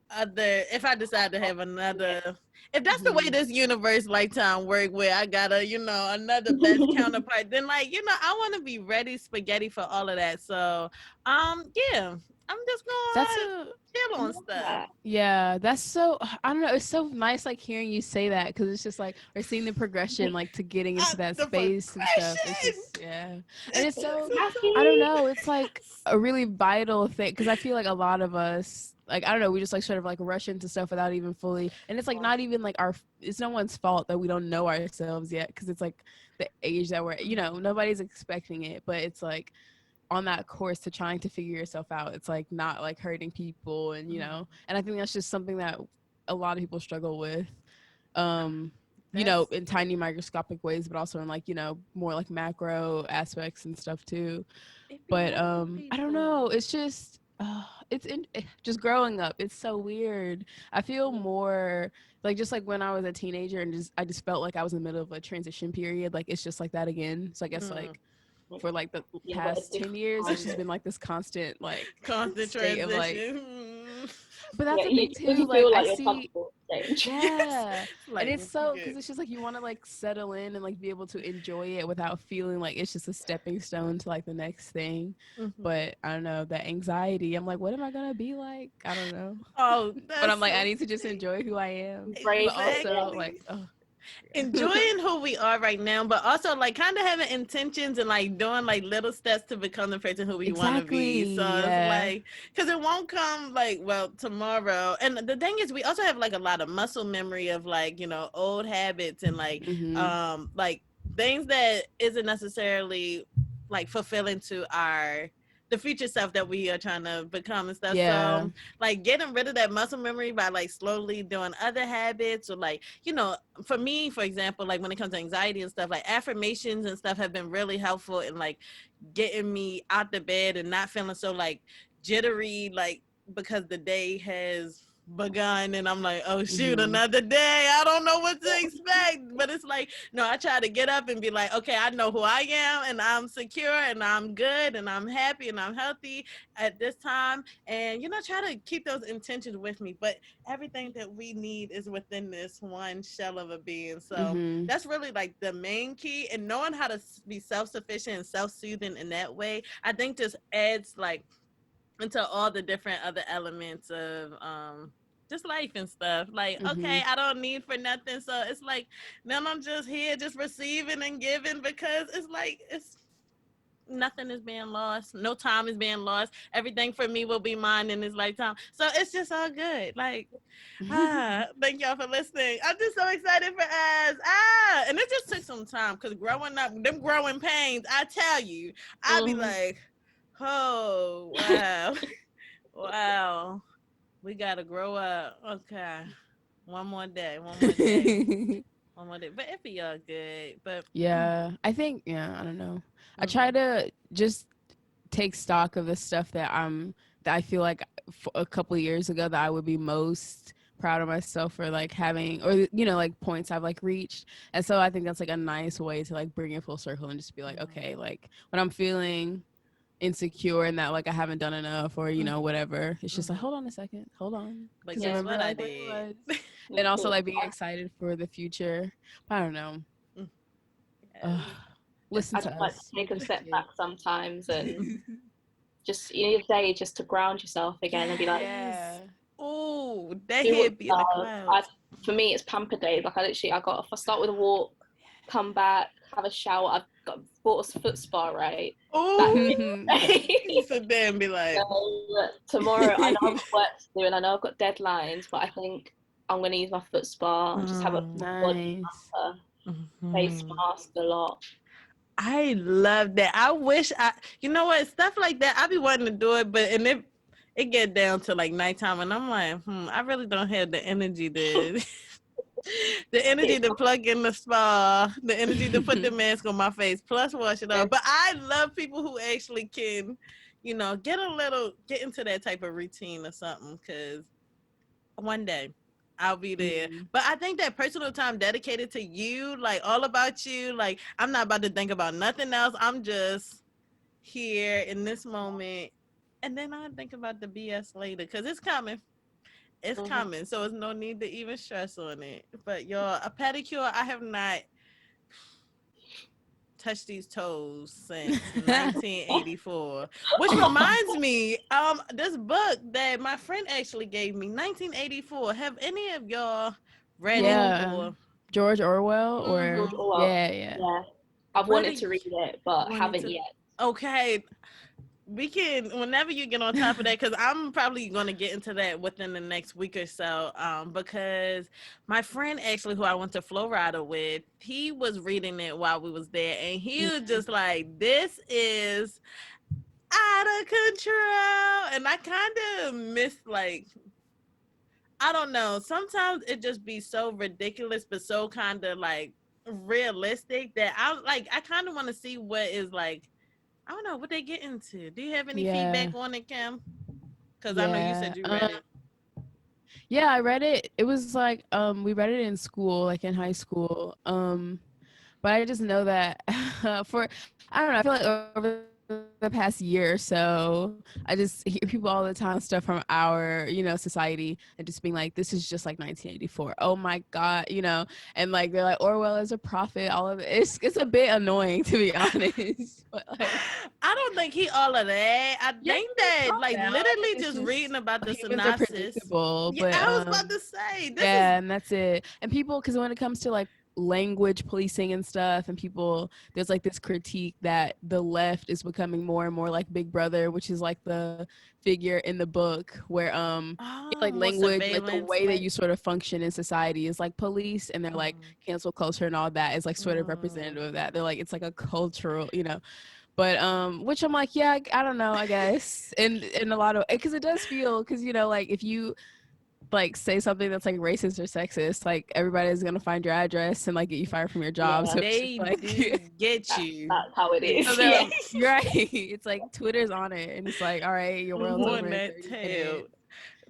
other, if I decide to have another, if that's the way this universe lifetime work, where I gotta, you know, another best counterpart, then like, you know, I want to be ready spaghetti for all of that. So yeah, I'm just going chill on stuff. Yeah, that's so, I don't know, it's so nice like hearing you say that, because it's just like we're seeing the progression like to getting into that space and stuff. It's just, and it's so, I don't know, it's like a really vital thing, because I feel like a lot of us, like, I don't know, we just like sort of like rush into stuff without even fully, and it's like not even like it's no one's fault that we don't know ourselves yet, because it's like the age that we're, you know, nobody's expecting it, but it's like on that course to trying to figure yourself out, it's like not like hurting people, and you know, and I think that's just something that a lot of people struggle with. You know, in tiny microscopic ways, but also in like, you know, more like macro aspects and stuff too. But I don't know. It's just just growing up. It's so weird. I feel more like just like when I was a teenager and I just felt like I was in the middle of a transition period. Like it's just like that again. So I guess like for like the past 10 years, it's just been like this constant constant state of like. transition. But that's the thing too. Like I see. Yeah, like, and it's so because it's just like you want to like settle in and like be able to enjoy it without feeling like it's just a stepping stone to like the next thing. But I don't know, that anxiety. I'm like, what am I gonna be like? I don't know. Oh, but I'm like, I need to just enjoy who I am. But also like, enjoying who we are right now, but also like kind of having intentions and like doing like little steps to become the person who we want to be. So it's like, because it won't come like, well, tomorrow. And the thing is, we also have like a lot of muscle memory of like, you know, old habits and like things that isn't necessarily like fulfilling to the future self that we are trying to become and stuff. So like getting rid of that muscle memory by like slowly doing other habits, or like, you know, for me, for example, like when it comes to anxiety and stuff, like affirmations and stuff have been really helpful in like getting me out the bed and not feeling so like jittery, like because the day has begun and I'm like, oh shoot, another day, I don't know what to expect. But it's like, no, I try to get up and be like, okay, I know who I am and I'm secure and I'm good and I'm happy and I'm healthy at this time, and you know, try to keep those intentions with me. But everything that we need is within this one shell of a being. So that's really like the main key, and knowing how to be self-sufficient and self-soothing in that way, I think just adds like into all the different other elements of just life and stuff. Like, okay, I don't need for nothing. So it's like, then I'm just here just receiving and giving, because it's like, nothing is being lost. No time is being lost. Everything for me will be mine in this lifetime. So it's just all good. Like, thank y'all for listening. I'm just so excited for us. And it just took some time, because growing up, them growing pains, I tell you, I'd be like, oh, wow. Wow. We got to grow up. Okay. One more day. One more day. But it be all good. But yeah, I think, I don't know. I try to just take stock of the stuff that I feel like a couple of years ago that I would be most proud of myself for like having, or you know, like points I've like reached. And so I think that's like a nice way to like bring it full circle and just be like, okay, like when I'm feeling insecure and that like I haven't done enough, or you know, whatever, it's just like, hold on a second, hold on, but guess what I did. And also like being excited for the future. I don't know. Listen I to just like to take a step back sometimes and just, you need a day just to ground yourself again and be like, oh, that hit be in the clouds. For me, it's pamper days. Like I start with a walk, come back, have a shower. Bought a foot spa, right? Oh, sit there and be like, tomorrow I know I've got work to do and I know I've got deadlines, but I think I'm going to use my foot spa and just have a body face mask a lot. I love that. I wish you know what, stuff like that, I be wanting to do it, but it get down to like nighttime and I'm like, I really don't have the energy to the energy to plug in the spa, the energy to put the mask on my face, plus wash it off. But I love people who actually can, you know, get into that type of routine or something, because one day I'll be there. But I think that personal time dedicated to you, like all about you, like I'm not about to think about nothing else. I'm just here in this moment. And then I'll think about the BS later, because it's coming. It's coming. So there's no need to even stress on it. But y'all, a pedicure, I have not touched these toes since 1984. Which reminds me, this book that my friend actually gave me, 1984. Have any of y'all read it? Or George Orwell? Or yeah. I've wanted to read it, but haven't yet. Okay. We can, whenever you get on top of that, because I'm probably going to get into that within the next week or so, because my friend actually, who I went to Florida with, he was reading it while we was there, and he was just like, this is out of control. And I kind of missed, like, I don't know. Sometimes it just be so ridiculous, but so kind of like realistic that I kind of want to see what is like. I don't know what they get into. Do you have any Yeah. feedback on it, Kim? Because I know you Yeah. said you read it. Yeah, I read it. It was like we read it in school, like in high school. But I just know that for I don't know, I feel like over the past year or so, I just hear people all the time stuff from our, society and just being like, this is just like 1984. Oh my God, and like they're like Orwell is a prophet, all of it. It's a bit annoying to be honest. But like I don't think he all of that. I yeah, think that calm like down. literally It's just reading about the humans are synopsis. predictable, Yeah, but I was about to say this is yeah, and that's it. And people, because when it comes to like language policing and stuff, and people, there's like this critique that the left is becoming more and more like Big Brother, which is like the figure in the book where like more language, like the surveillance. way that you sort of function in society is like police, and they're like Mhm. cancel culture and all that is like sort of representative of that. They're like it's like a cultural. But which I'm like, yeah, I don't know, I guess. And a lot of, because it does feel, because like if you like say something that's like racist or sexist, like everybody's gonna find your address and like get you fired from your job. Yeah. So it's They just, like do get you. That's how it is. so Yeah. you're right. It's like Twitter's on it, and it's like, all right, your world's On over in that 30 tail. minutes.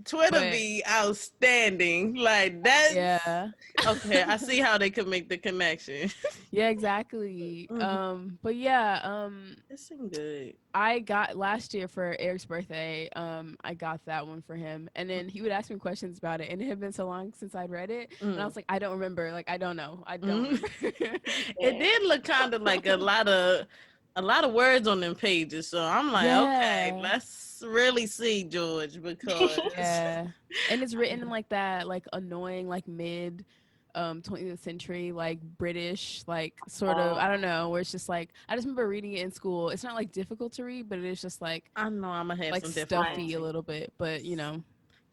Twitter But be outstanding. Like that's yeah, okay. I see how they could make the connection. yeah, exactly. But yeah, It seemed good. I got last year for Eric's birthday. I got that one for him, and then he would ask me questions about it, and it had been so long since I'd read it, and I was like, I don't remember. Like, I don't know. I don't remember. It did look kind of like a lot of words on them pages. So I'm like, okay, Yeah. let's really see George because Yeah. And it's written in like that, like annoying, like mid 20th century, like British, like sort of, I don't know, where it's just like, I just remember reading it in school. It's not like difficult to read, but it is just like, I know I'm gonna have like some stuffy difficulty. a little bit, but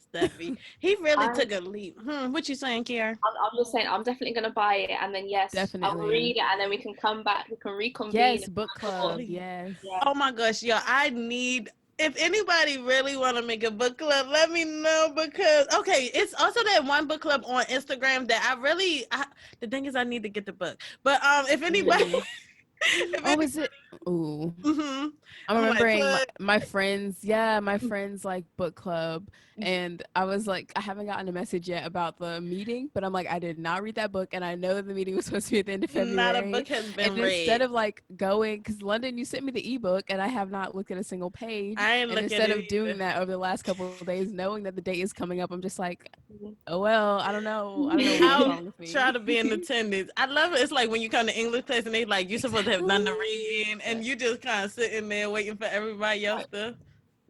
Stuffy. He really I'm, took a leap. What you saying, Kiara? I'm just saying, I'm definitely gonna buy it, and then yes, I'll definitely. read it, and then we can come back, we can reconvene. Yes, book club. Please. Yes. Yeah. Oh my gosh, yo, I need. If anybody really want to make a book club, let me know because okay, it's also that one book club on Instagram that the thing is I need to get the book. But if anybody, Oh, is it? Ooh. mm-hmm, I'm remembering like, my friends, my friends like book club, and I was like, I haven't gotten a message yet about the meeting, but I'm like, I did not read that book, and I know that the meeting was supposed to be at the end of February. not a book has been and read. Instead of like going, because London, you sent me the ebook, and I have not looked at a single page. I ain't and looking instead at of it doing either. that over the last couple of days, knowing that the date is coming up, I'm just like, oh well, I don't know what's wrong with me. Try to be in attendance. I love it. It's like when you come to English class and they like you're supposed to have done the reading, and you just kind of sitting there waiting for everybody else to.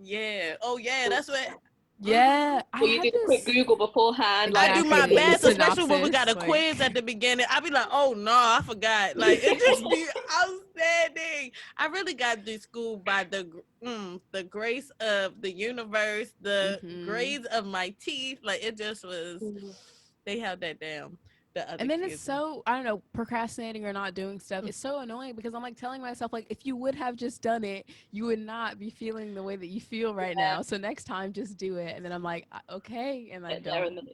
Yeah. Oh yeah. That's what. Yeah, Or you do the quick Google beforehand. I do my Exactly. best, especially when we Synopsis, got a like- quiz at the beginning. I be like, oh no, I forgot. Like it just be outstanding. I really got through school by the grace of the universe, the grades of my teeth. Like it just was. They held that down. And then it's so, I don't know, procrastinating or not doing stuff. It's so annoying because I'm like telling myself, like, if you would have just done it, you would not be feeling the way that you feel right now. So next time, just do it. And then I'm like, okay. And I don't.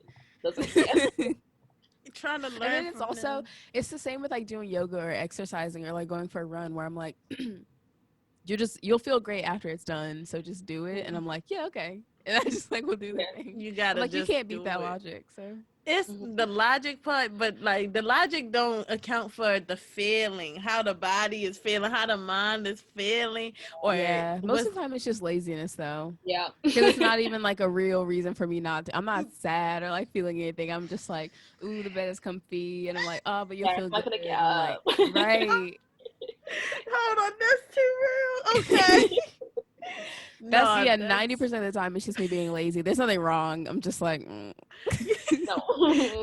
Trying to learn. And then it's also, it's the same with like doing yoga or exercising or like going for a run where I'm like, you'll feel great after it's done. So just do it. And I'm like, yeah, okay. And I just like will do the thing. You gotta like just you can't beat that logic. So it's the logic part, but like the logic don't account for the feeling, how the body is feeling, how the mind is feeling. Or most of the time it's just laziness though. Yeah, because it's not even like a real reason for me not to. I'm not sad or like feeling anything. I'm just like, ooh, the bed is comfy, and I'm like, oh, but you'll feel good. Gonna get up. Like, right. Hold on, that's too real. Okay. That's 90% of the time it's just me being lazy. There's nothing wrong. I'm just like no.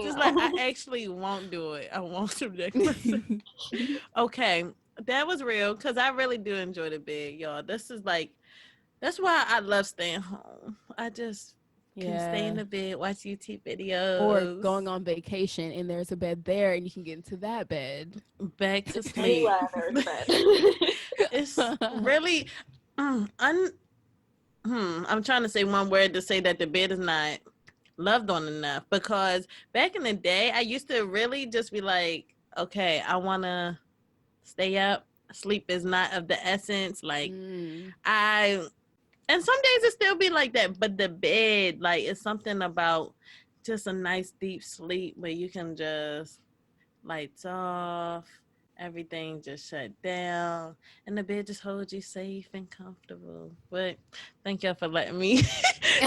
Just like I actually won't do it. I won't subject myself. Okay. That was real because I really do enjoy the bed, y'all. This is like that's why I love staying home. I just can stay in the bed, watch YouTube videos. Or going on vacation and there's a bed there and you can get into that bed. Back to sleep. It's really I'm trying to say one word to say that the bed is not loved on enough, because back in the day, I used to really just be like, okay, I want to stay up. Sleep is not of the essence. Like, and some days it still be like that, but the bed, like, it's something about just a nice deep sleep where you can just lights off, everything just shut down, and the bed just holds you safe and comfortable. But thank y'all for letting me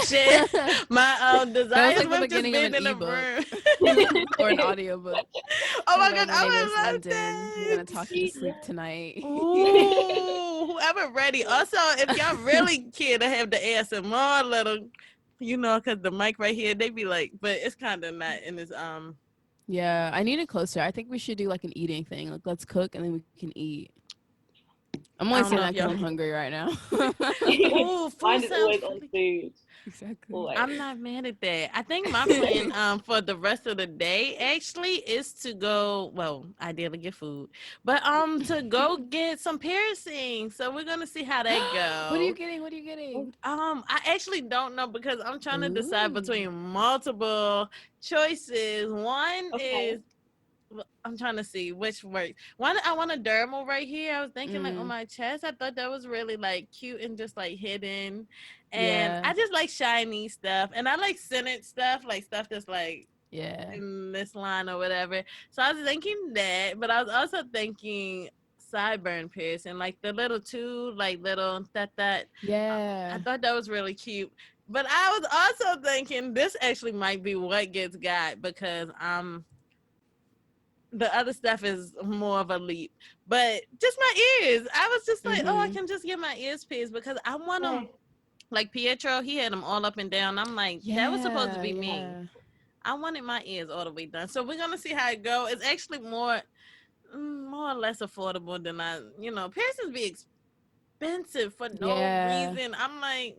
share my That was desires like the with this beginning of bed an in the ebook room. or an audiobook. Oh my Hello, god, my name I is would love London. I'm gonna talk you to sleep Yeah. tonight. Ooh, whoever ready. Also, if y'all really care to have the ASMR little, because the mic right here, they be like, but it's kind of not in this. Yeah, I need it closer. I think we should do like an eating thing. Like, let's cook and then we can eat. I'm I only don't saying know that if because y'all. I'm hungry right now. Ooh, food Mine is sounds always on really. food. Exactly. Always. I'm not mad at that. I think my plan for the rest of the day actually is to go, well, ideally get food, but to go get some piercings. So we're gonna see how that What are you goes. getting? What are you getting? I actually don't know, because I'm trying to decide Ooh. between multiple choices. One Okay. is, I'm trying to see which works. One, I want a dermal right here. I was thinking like on my chest. I thought that was really like cute and just like hidden. And Yeah. I just like shiny stuff. And I like scented stuff, like stuff that's like Yeah. in this line or whatever. So I was thinking that, but I was also thinking sideburn piercing, like the little two, like little that. I Yeah. thought that was really cute. But I was also thinking this actually might be what gets got, because the other stuff is more of a leap. But just my ears, I was just like, oh, I can just get my ears pierced, because I want them like Pietro. He had them all up and down. I'm like, that was supposed to be me. I wanted my ears all the way done. So we're gonna see how it go. It's actually more or less affordable than piercings be expensive for no Yeah. reason. I'm like,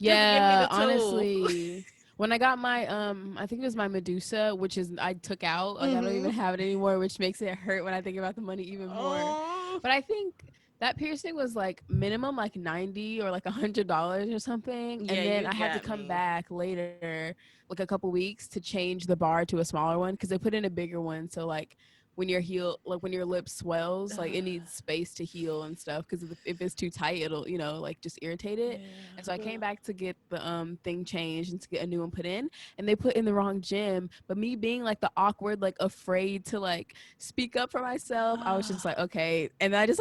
just give me Yeah, the tool. honestly. When I got my I think it was my Medusa, which is I took out. Like I don't even have it anymore, which makes it hurt when I think about the money even more. Oh, But I think that piercing was like minimum like 90 or like $100 or something. yeah, And then you I had to got come me. back later, like a couple weeks to change the bar to a smaller one because they put in a bigger one. So like when your like when your lip swells, like it needs space to heal and stuff because if it's too tight, it'll like just irritate it. And so I came back to get the thing changed and to get a new one put in, and they put in the wrong gym. But me being like the awkward, like afraid to like speak up for myself, I was just like, okay. And I just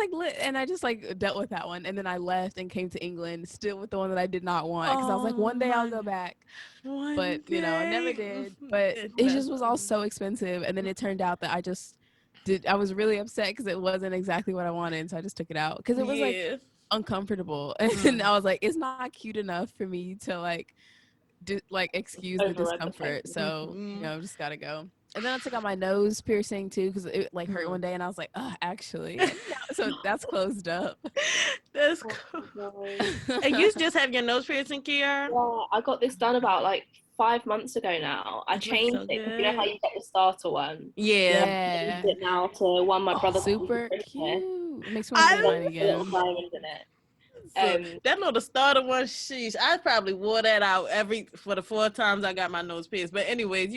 like dealt with that one, and then I left and came to England still with the one that I did not want because I was like, Oh one day I'll my, go back. one But I never day. did. But it just was all so expensive, and then it turned out that I was really upset because it wasn't exactly what I wanted, so I just took it out because it was like Yeah. uncomfortable, and I was like, it's not cute enough for me to like excuse the Override the pain. discomfort, so Mm-hmm. just gotta go. And then I took out my nose piercing too because it like hurt one day, and I was like, actually, and so that's closed up. That's Oh, cool. no. And you just have your nose piercing, Kiara? Yeah, I got this done about like 5 months ago now. I It looks changed so it because you know how good. you get the starter one. Yeah. Changed Yeah, it now to one my brother got me for super Christmas. cute. It makes me want to get I mine A little again. diamond in it. so that little starter one, sheesh. I probably wore that out for the 4 times I got my nose pierced. But anyways,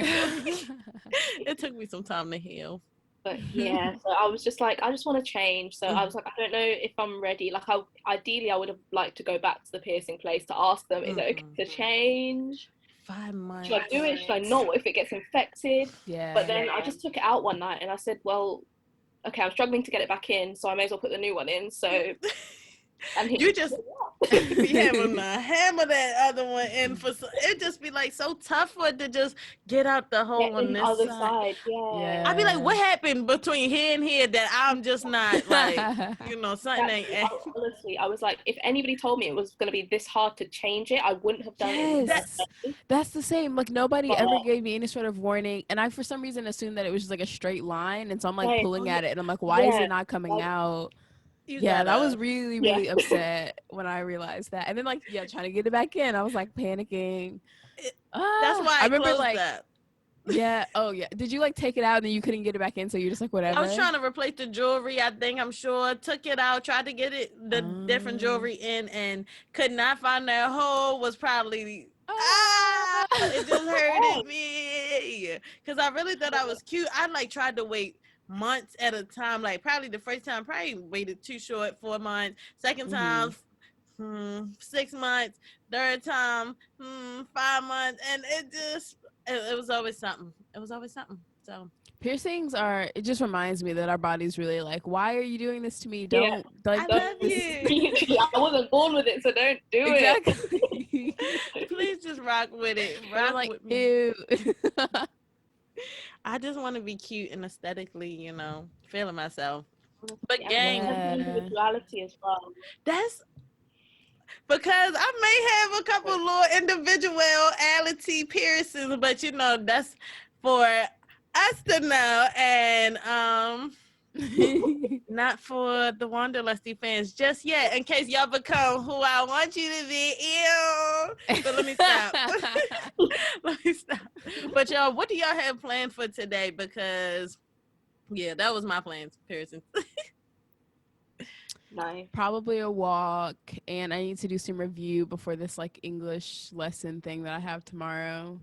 it took me some time to heal. But yeah, so I was just like, I just want to change. So I was like, I don't know if I'm ready. Like, ideally, I would have liked to go back to the piercing place to ask them, is it okay to change? 5 months. Should I do it? Should I not? What if it gets infected? Yeah. But then I just took it out one night and I said, well, okay, I'm struggling to get it back in, so I may as well put the new one in. So, and You just be having to hammer that other one in it just be like so tough for it to just get out the hole get on in the this other side. side. Yeah. I'd be like, what happened between here and here that I'm just not like, something ain't. Honestly, I was like, if anybody told me it was going to be this hard to change it, I wouldn't have done it in the Yes, first place. that's the same. Like nobody But, ever gave me any sort of warning, and I for some reason assumed that it was just like a straight line, and so I'm like like, pulling at it, and I'm like, why is yeah, it not coming like, out? You Yeah, that was gotta. really yeah. really upset when I realized that, and then like trying to get it back in, I was like panicking. That's why I I remember closed like that. yeah, oh yeah. Did you like take it out and then you couldn't get it back in, so you're just like I was whatever? trying to replace the jewelry. I'm sure. Took it out, tried to get the different jewelry in, and could not find that hole. Was probably It just hurted me because I really thought I was cute. I like tried to wait months at a time. Like probably the first time, probably waited too short, 4 months. Second time, 6 months. Third time, 5 months, and it was always something. It was always something. So Piercings are, it just reminds me that our body's really like, why are you doing this to me? Yeah. Don't, like, I love you. I wasn't born with it, so don't do it. Exactly. Please just rock with it. I'm Rock like, with me. ew. I just want to be cute and aesthetically, feeling myself. But Yeah, gang, Yeah. individuality as well. that's because I may have a couple little individuality piercings, but that's for us to know, and not for the Wanderlusty fans just yet, in case y'all become who I want you to be. Ew. But let me stop. Let me stop. But y'all, what do y'all have planned for today? Because that was my plans, piercings. Nice. Probably a walk, and I need to do some review before this like English lesson thing that I have tomorrow.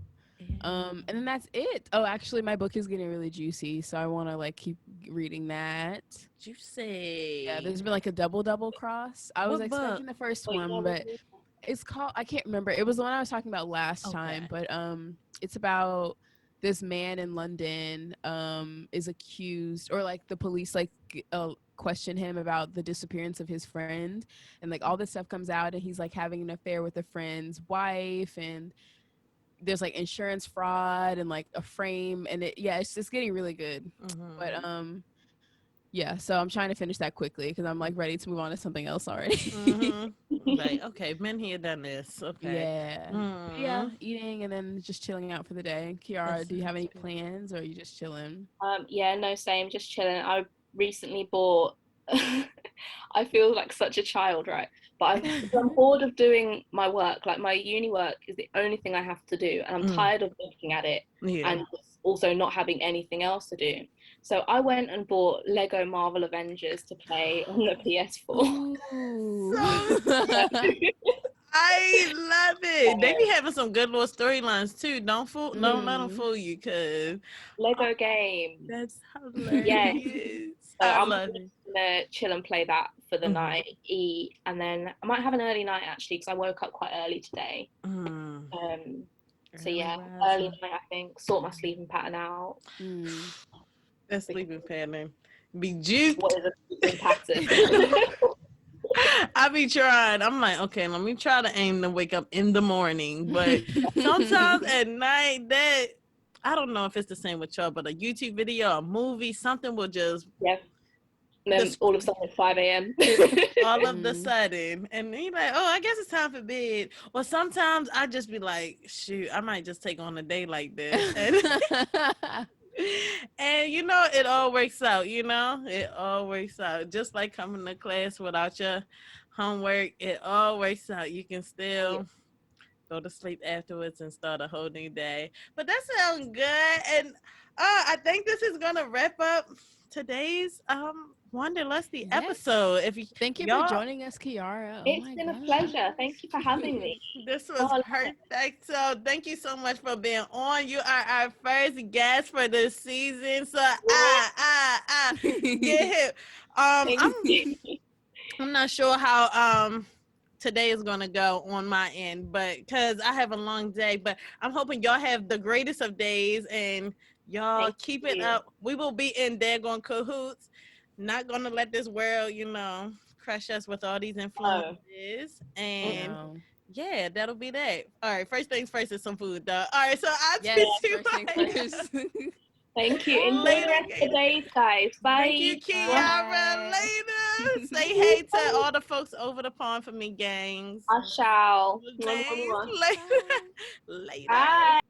And then that's it. Oh, actually, my book is getting really juicy, so I want to like keep reading that. Juicy. Yeah, there's been like a double cross. I was What expecting book? the first one, but it's called, I can't remember. It was the one I was talking about last time, but it's about this man in London is accused, or like the police like question him about the disappearance of his friend, and like all this stuff comes out, and he's like having an affair with a friend's wife, and there's like insurance fraud and like a frame, and it's just getting really good. But so I'm trying to finish that quickly because I'm like ready to move on to something else already. Like, okay, been here, done this. Okay. Yeah, eating and then just chilling out for the day. Kiara, do you have any plans, or are you just chilling? No, same, just chilling. I recently bought I feel like such a child, right? But I'm bored of doing my work. Like my uni work is the only thing I have to do, and I'm tired of looking at it and also not having anything else to do. So I went and bought Lego Marvel Avengers to play on the PS4. I love it. They be having some good little storylines too. Don't let them fool you, cause Lego game. That's hilarious. Yeah. So I'm gonna chill and play that for the night, eat, and then I might have an early night actually because I woke up quite early today. So yeah, early night I think. Sort my sleeping pattern out. That sleeping pattern be juked. What is a sleeping pattern? I be trying. I'm like, okay, let me try to aim to wake up in the morning, but sometimes at night that. I don't know if it's the same with y'all, but a YouTube video, a movie, something will just and then all of a sudden it's 5 a.m. all of the sudden, and then you're like, oh, I guess it's time for bed. Or sometimes I just be like, shoot, I might just take on a day like this, and it all works out. It all works out. Just like coming to class without your homework, it all works out. You can still go to sleep afterwards and start a whole new day. But that sounds good. And I think this is gonna wrap up today's Wanderlusty episode. Thank you for joining us, Kiara. It's been a pleasure. Thank you for having me. This was perfect. So thank you so much for being on. You are our first guest for this season. So get him. I'm not sure how today is gonna go on my end, but because I have a long day, but I'm hoping y'all have the greatest of days and y'all keep it up. We will be in daggone cahoots. Not gonna let this world, crush us with all these influences. And that'll be that. All right, first things first is some food, though. All right, so I'll see you later. Thank you. Enjoy the rest of the day, guys. Bye. Thank you, Kiara. Later. Say hey to all the folks over the pond for me, gangs. I shall. Later. Later. Bye.